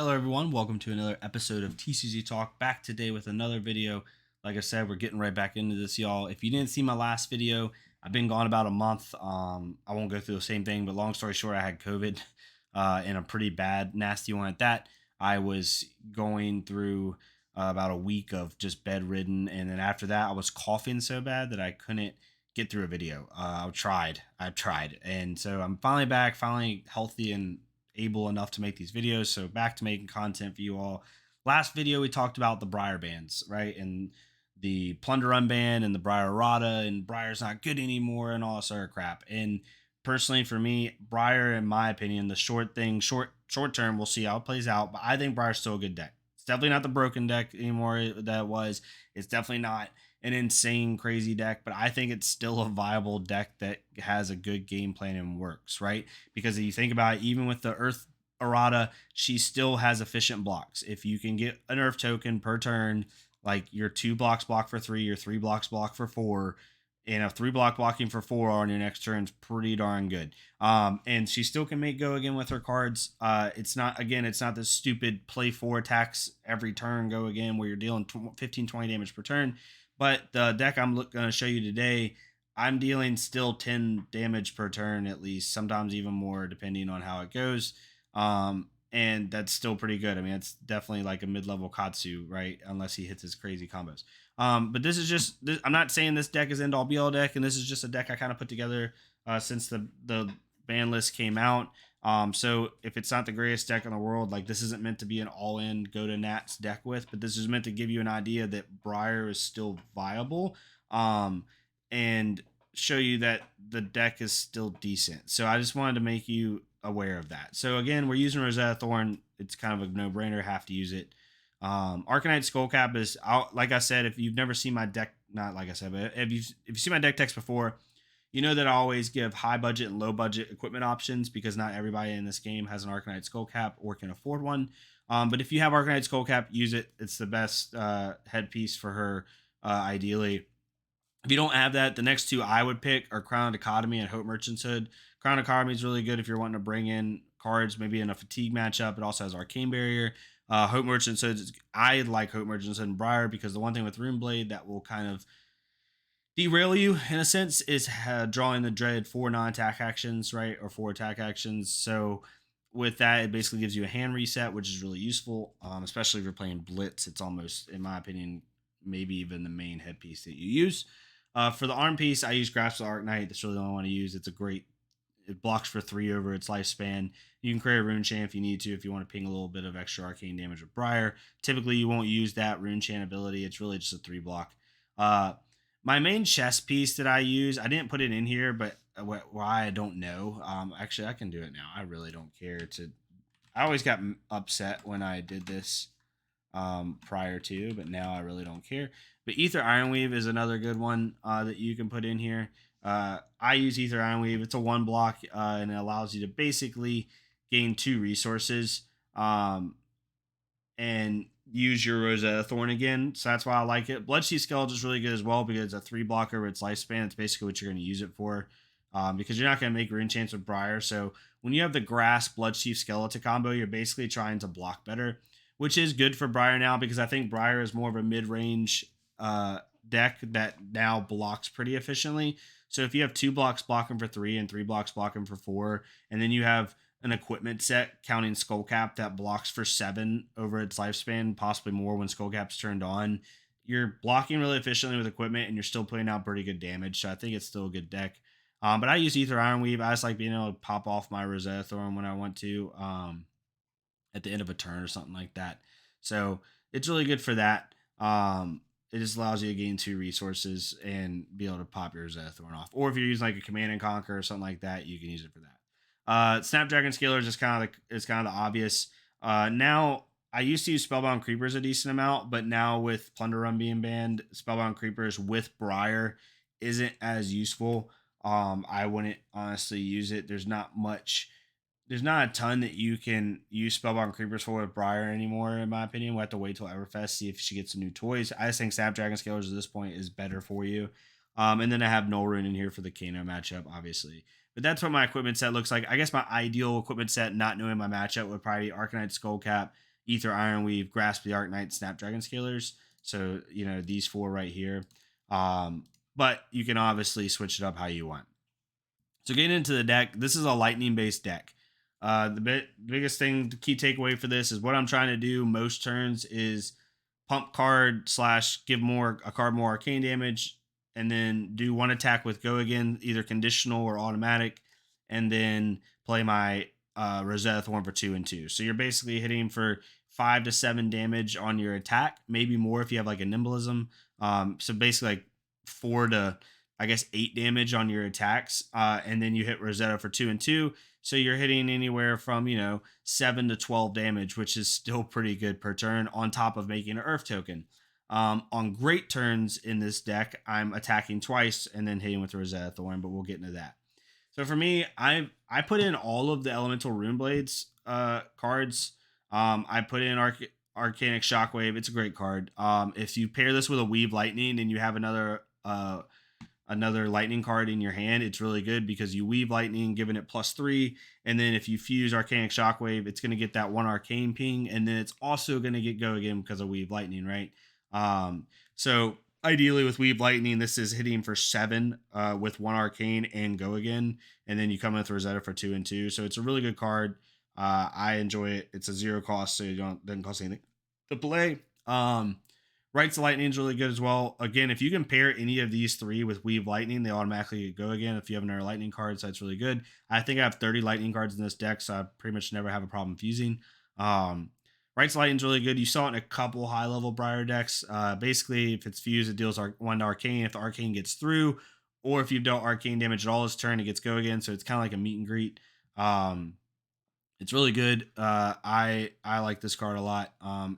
Hello, everyone. Welcome to another episode of TCG Talk. Back today with another video. Like I said, we're getting right back into this, y'all. If you didn't see my last video, I've been gone about a month. I won't go through the same thing, but long story short, I had COVID, and a pretty bad, nasty one at that. I was going through about a week of just bedridden, and then after that, I was coughing so bad that I couldn't get through a video. I tried, and so I'm finally back, finally healthy and able enough to make these videos. So back to making content for you all. Last video we talked about the Briar bans, right? And the Plunder Run ban and the Briar errata and Briar's not good anymore and all this other crap. And personally for me, Briar, in my opinion, the short term, we'll see how it plays out. But I think Briar's still a good deck. It's definitely not the broken deck anymore that it was. It's definitely not an insane crazy deck, but I think it's still a viable deck that has a good game plan and works, right? Because if you think about it, even with the Earth errata, she still has efficient blocks. If you can get an Earth token per turn, like your 2 blocks block for 3, your 3 blocks block for 4, and a 3 block blocking for 4 on your next turn is pretty darn good. And she still can make go again with her cards. It's not this stupid play 4 attacks every turn go again where you're dealing 15, 20 damage per turn. But the deck I'm going to show you today, I'm dealing still 10 damage per turn at least, sometimes even more depending on how it goes. And that's still pretty good. I mean, it's definitely like a mid-level Katsu, right? Unless he hits his crazy combos. But this is just, I'm not saying this deck is end all be all deck, and this is just a deck I kind of put together since the ban list came out. So if it's not the greatest deck in the world, like this isn't meant to be an all-in go to Nats deck with, but this is meant to give you an idea that Briar is still viable, and show you that the deck is still decent. So I just wanted to make you aware of that. So again, we're using Rosetta Thorn. It's kind of a no-brainer, have to use it. Arcanite Skullcap is out. Like I said, if you've never seen my deck, not like I said, but if you've seen my deck text before, you know that I always give high budget and low budget equipment options because not everybody in this game has an Arcanite Skullcap or can afford one. But if you have Arcanite Skullcap, use it. It's the best headpiece for her, ideally. If you don't have that, the next two I would pick are Crown Dichotomy and Hope Merchant's Hood. Crown Dichotomy is really good if you're wanting to bring in cards, maybe in a fatigue matchup. It also has Arcane Barrier. Hope Merchant's Hood, I like Hope Merchant's Hood and Briar because the one thing with Runeblade that will kind of derail you in a sense is drawing the dreaded 4 non-attack actions, right? Or 4 attack actions. So with that, it basically gives you a hand reset, which is really useful, especially if you're playing Blitz. It's almost, in my opinion, maybe even the main headpiece that you use. For the arm piece, I use Grasp of the Arknight. That's really the only one to use. It blocks for 3 over its lifespan. You can create a Rune Chant if you need to, if you want to ping a little bit of extra arcane damage with Briar. Typically, you won't use that Rune Chant ability. It's really just a 3 block. My main chess piece that I use, I didn't put it in here, but why I don't know. Actually, I can do it now. I really don't care to. I always got upset when I did this prior to, but now I really don't care. But Ether Ironweave is another good one that you can put in here. I use Ether Ironweave. It's a 1 block, and it allows you to basically gain 2 resources and use your Rosetta Thorn again. So that's why I like it. Bloodchief Skeleton is really good as well because it's a 3 blocker over its lifespan. It's basically what you're going to use it for, because you're not going to make Rune Chants with Briar. So when you have the Grasp Bloodchief Skeleton combo, you're basically trying to block better, which is good for Briar now because I think Briar is more of a mid-range deck that now blocks pretty efficiently. So if you have 2 blocks blocking for 3 and 3 blocks blocking for 4, and then you have an equipment set counting Skullcap that blocks for 7 over its lifespan, possibly more when Skullcap's turned on, you're blocking really efficiently with equipment and you're still putting out pretty good damage. So I think it's still a good deck. But I use Ether Ironweave. I just like being able to pop off my Rosetta Thorn when I want to, at the end of a turn or something like that. So it's really good for that. It just allows you to gain 2 resources and be able to pop your Rosetta Thorn off. Or if you're using like a Command and Conquer or something like that, you can use it for that. Snapdragon Scaler is just kind of the obvious. Now I used to use Spellbound Creepers a decent amount, but now with Plunder Run being banned, Spellbound Creepers with Briar isn't as useful. I wouldn't honestly use it. There's not a ton that you can use Spellbound Creepers for with Briar anymore, in my opinion. We'll have to wait till Everfest, see if she gets some new toys. I just think Snapdragon Scalers at this point is better for you. And then I have Null Rune in here for the Kano matchup, obviously. But that's what my equipment set looks like. I guess my ideal equipment set, not knowing my matchup, would probably be Arcanite Skullcap, Ether Ironweave, Grasp the Arknight, Snapdragon Scalers. So, these four right here. But you can obviously switch it up how you want. So getting into the deck, this is a lightning based deck. Biggest thing, the key takeaway for this is what I'm trying to do most turns is pump card slash give a card more arcane damage, and then do one attack with go again, either conditional or automatic, and then play my Rosetta Thorn for 2 and 2. So you're basically hitting for 5 to 7 damage on your attack, maybe more if you have like a nimblism. So basically like 4 to I guess 8 damage on your attacks, and then you hit Rosetta for 2 and 2. So you're hitting anywhere from 7 to 12 damage, which is still pretty good per turn. On top of making an Earth token, on great turns in this deck, I'm attacking twice and then hitting with Rosetta Thorn, but we'll get into that. So for me, I put in all of the Elemental Rune Blades cards. I put in Arcanic Shockwave. It's a great card. If you pair this with a Weave Lightning and you have another lightning card in your hand, it's really good because you weave lightning, giving it +3, and then if you fuse Arcanic Shockwave, it's going to get that one arcane ping, and then it's also going to get go again because of weave lightning, right? So ideally with weave lightning, this is hitting for 7 with one arcane and go again, and then you come with Rosetta for 2 and 2. So it's a really good card. I enjoy it. It's a 0 cost, so doesn't cost anything to play. Rights of Lightning is really good as well. Again, if you can pair any of these three with Weave Lightning, they automatically go again if you have another Lightning card, so that's really good. I think I have 30 Lightning cards in this deck, so I pretty much never have a problem fusing. Rights of Lightning is really good. You saw it in a couple high-level Briar decks. Basically, if it's fused, it deals 1 to Arcane. If the Arcane gets through, or if you've dealt Arcane damage at all this turn, it gets go again, so it's kind of like a meet and greet. It's really good. I like this card a lot.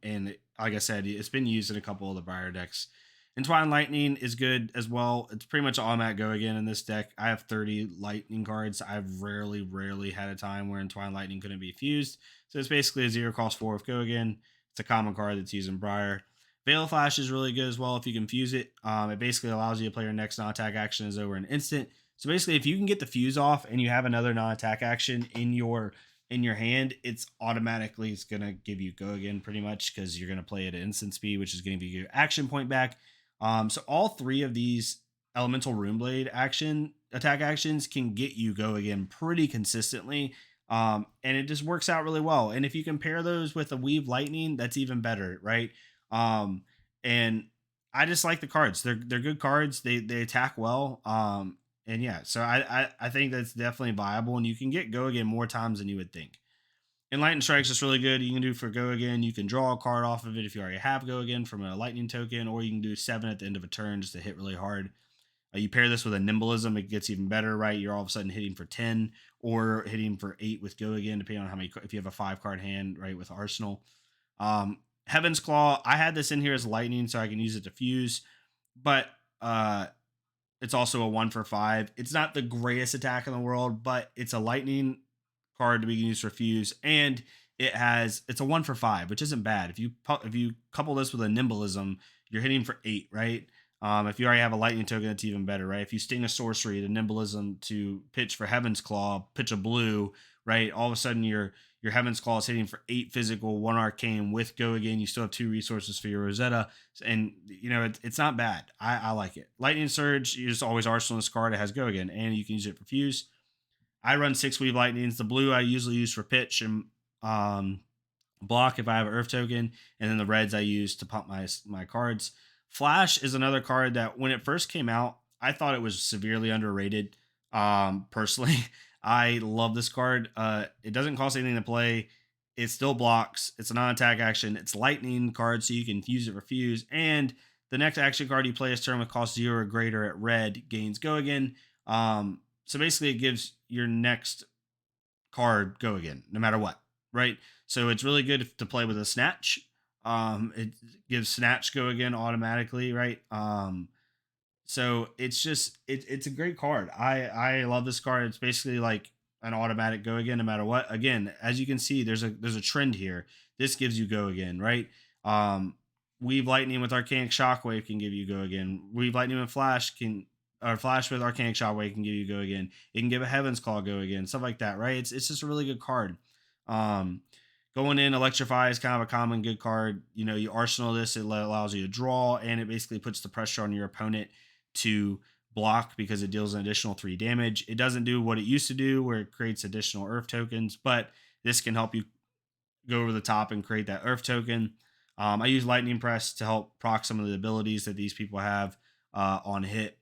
And like I said, it's been used in a couple of the Briar decks. Entwine Lightning is good as well. It's pretty much automatic go again in this deck. I have 30 Lightning cards. I've rarely had a time where Entwine Lightning couldn't be fused. So it's basically a 0 cost 4 of go again. It's a common card that's used in Briar. Veil of Flash is really good as well if you can fuse it. It basically allows you to play your next non-attack action is over an instant. So basically, if you can get the fuse off and you have another non-attack action in your hand, it's gonna give you go again pretty much because you're gonna play at instant speed, which is gonna give you your action point back. So all three of these Elemental Runeblade attack actions can get you go again pretty consistently. And it just works out really well. And if you compare those with a Weave Lightning, that's even better, right? And I just like the cards. They're good cards. They attack well. And yeah, so I think that's definitely viable, and you can get go again more times than you would think. Enlightened Strike's just really good. You can do for go again. You can draw a card off of it if you already have go again from a lightning token, or you can do 7 at the end of a turn just to hit really hard. You pair this with a nimblism, it gets even better, right? You're all of a sudden hitting for 10 or hitting for 8 with go again, depending on how many. If you have a 5 card hand, right, with Arsenal. Heaven's Claw, I had this in here as lightning, so I can use it to fuse, but it's also a 1 for 5. It's not the greatest attack in the world, but it's a lightning card to be used for fuse, and it's a 1 for 5, which isn't bad. If you couple this with a nimblism, you're hitting for 8, right? If you already have a lightning token, that's even better, right? If you sting a sorcery, the nimblism to pitch for Heaven's Claw, pitch a blue, right? All of a sudden your Heaven's Claw is hitting for 8 physical, 1 arcane with go again. You still have 2 resources for your Rosetta, and it's not bad. I like it. Lightning Surge, you just always arsenal this card. It has go again, and you can use it for fuse. I run 6 Weave Lightnings. The blue I usually use for pitch and block if I have an Earth token, and then the reds I use to pump my cards. Flash is another card that when it first came out, I thought it was severely underrated. Personally, I love this card. It doesn't cost anything to play. It still blocks. It's a non-attack action. It's lightning card, so you can use it for fuse. And the next action card you play this turn with cost 0 or greater at red gains go again. So basically, it gives your next card go again, no matter what, right? So it's really good to play with a snatch. It gives snatch go again automatically, right? So it's just it's a great card. I love this card. It's basically like an automatic go again no matter what. Again, as you can see, there's a trend here. This gives you go again, right? Weave Lightning with Arcanic Shockwave can give you go again. Weave Lightning with Flash or Flash with Arcanic Shockwave can give you go again. It can give a Heaven's Claw go again, stuff like that, right? It's just a really good card. Going in, Electrify is kind of a common good card. You know, you arsenal this, it allows you to draw, and it basically puts the pressure on your opponent to block because it deals an additional 3 damage. It doesn't do what it used to do, where it creates additional Earth tokens, but this can help you go over the top and create that Earth token. I use Lightning Press to help proc some of the abilities that these people have on hit.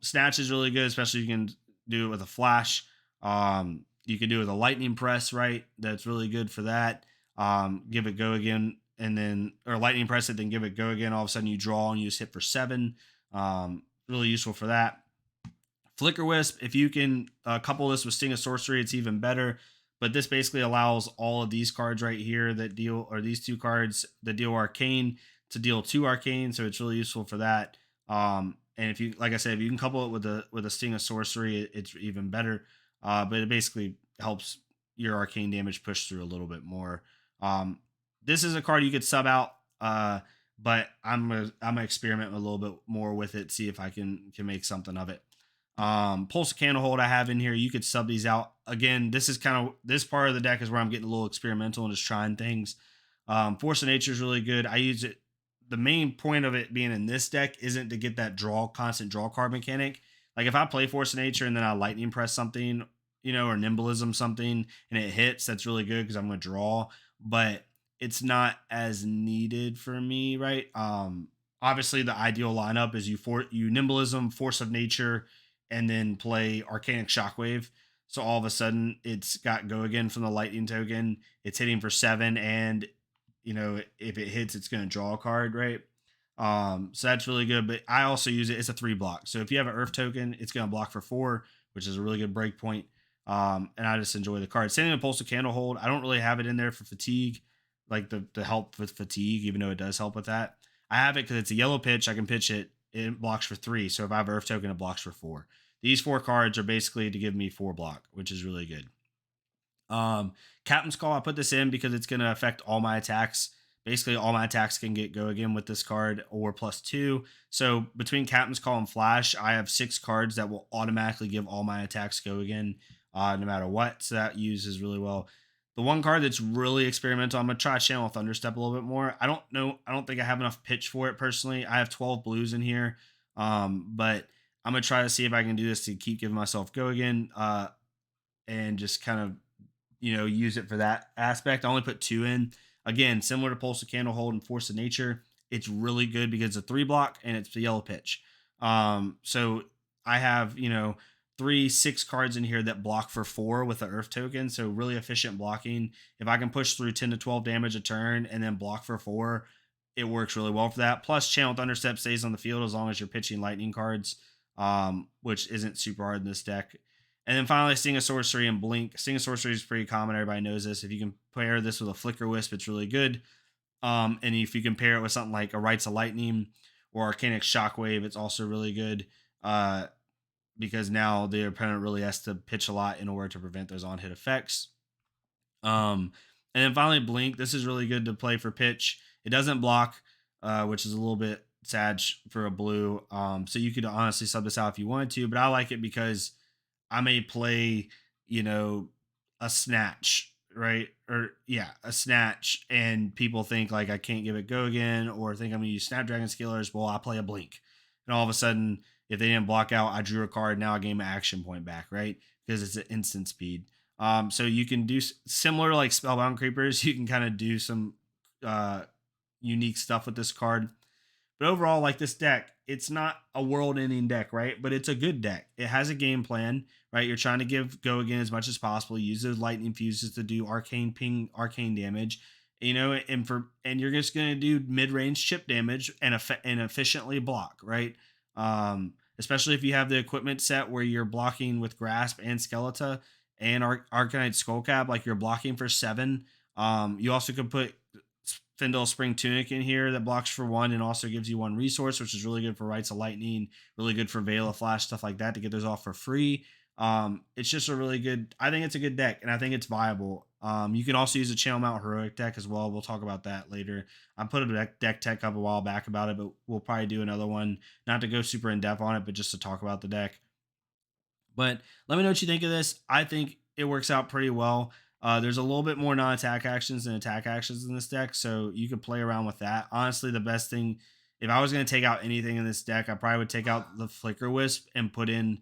Snatch is really good, especially if you can do it with a flash. You can do it with a Lightning Press, right? That's really good for that. Give it go again, and then or Lightning Press it, then give it go again. All of a sudden, you draw and you just hit for 7. Really useful for that. Flicker Wisp, if you can couple this with Sting of Sorcery, it's even better. But this basically allows all of these cards right here that deal, or these 2 cards that deal Arcane, to deal 2 Arcane. So it's really useful for that. And if you, like I said, if you can couple it with a Sting of Sorcery, it's even better. But it basically helps your Arcane damage push through a little bit more. This is a card you could sub out. But I'm gonna experiment a little bit more with it, see if I can make something of it. Pulse of Candlehold I have in here. You could sub these out. Again, this is kind of, this part of the deck is where I'm getting a little experimental and just trying things. Force of Nature is really good. I use it. The main point of it being in this deck isn't to get that constant draw card mechanic. Like if I play Force of Nature and then I Lightning Press something, you know, or Nimblism something, and it hits, that's really good because I'm going to draw. But it's not as needed for me, right? Obviously the ideal lineup is you Nimblism, Force of Nature, and then play Arcanic Shockwave. So all of a sudden it's got go again from the lightning token. It's hitting for 7, and you know, if it hits, it's going to draw a card, right? So that's really good. But I also use it. It's a 3 block. So if you have an Earth token, it's going to block for 4, which is a really good break point. And I just enjoy the card. Sending a Pulse of Candlehold, I don't really have it in there for fatigue, like the help with fatigue, even though it does help with that. I have it because it's a yellow pitch. I can pitch it. It blocks for 3. So if I have Earth token, it blocks for 4. These 4 cards are basically to give me 4 block, which is really good. Captain's Call, I put this in because it's going to affect all my attacks. Basically, all my attacks can get go again with this card or +2. So between Captain's Call and Flash, I have 6 cards that will automatically give all my attacks go again, no matter what. So that uses really well. The one card that's really experimental, I'm going to try Channel Thunderstep a little bit more. I don't know. I don't think I have enough pitch for it personally. I have 12 blues in here. But I'm going to try to see if I can do this to keep giving myself go again. And just kind of, you know, use it for that aspect. I only put 2 in. Again, similar to Pulse of Candlehold and Force of Nature, it's really good because it's a 3 block and it's the yellow pitch. So I have, you know, 6 cards in here that block for 4 with the Earth token. So really efficient blocking. If I can push through 10 to 12 damage a turn and then block for 4, it works really well for that. Plus, Channel Thunderstep stays on the field as long as you're pitching lightning cards, which isn't super hard in this deck. And then finally, Sting of Sorcery and Blink. Sting of Sorcery is pretty common. Everybody knows this. If you can pair this with a Flicker Wisp, it's really good. And if you can pair it with something like a Rites of Lightning or Arcanic Shockwave, it's also really good. Because now the opponent really has to pitch a lot in order to prevent those on-hit effects. And then finally, Blink. This is really good to play for pitch. It doesn't block, which is a little bit sad for a blue. So you could honestly sub this out if you wanted to, but I like it because I may play, you know, a snatch, right? Or yeah, a snatch, and people think like I can't give it go again, or think I'm gonna use Snapdragon Scalers. Well, I play a blink, and all of a sudden, if they didn't block out, I drew a card. Now I gain my action point back, right? Because it's an instant speed. So you can do similar like Spellbound Creepers. You can kind of do some unique stuff with this card. But overall, like this deck, it's not a world-ending deck, right? But it's a good deck. It has a game plan, right? You're trying to give go again as much as possible. Use those lightning fuses to do arcane ping, arcane damage, you know, and you're just gonna do mid-range chip damage and efficiently block, right? Especially if you have the equipment set where you're blocking with Grasp and Skeleton and Arcanite Skullcap, like you're blocking for 7. You also could put Findle Spring Tunic in here that blocks for 1 and also gives you 1 resource, which is really good for Rites of Lightning, really good for Veil of Flash, stuff like that, to get those off for free. It's just a really good, I think it's a good deck, and I think it's viable. You can also use a Channel Mount Heroic deck as well. We'll talk about that later. I put a deck tech up a while back about it, but we'll probably do another one, not to go super in depth on it, but just to talk about the deck. But let me know what you think of this. I think it works out pretty well. There's a little bit more non-attack actions than attack actions in this deck, so you could play around with that. Honestly, the best thing, if I was going to take out anything in this deck, I probably would take out the Flicker Wisp and put in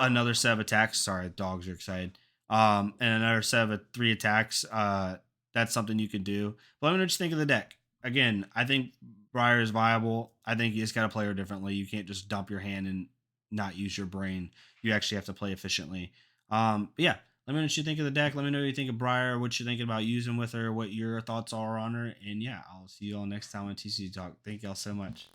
another set of attacks. Sorry, dogs are excited. And another set of 3 attacks. That's something you could do. But let me know what you think of the deck. Again, I think Briar is viable. I think you just got to play her differently. You can't just dump your hand and not use your brain. You actually have to play efficiently. But yeah, let me know what you think of the deck. Let me know what you think of Briar, what you're thinking about using with her, what your thoughts are on her. And yeah, I'll see you all next time on TCG Talk. Thank y'all so much.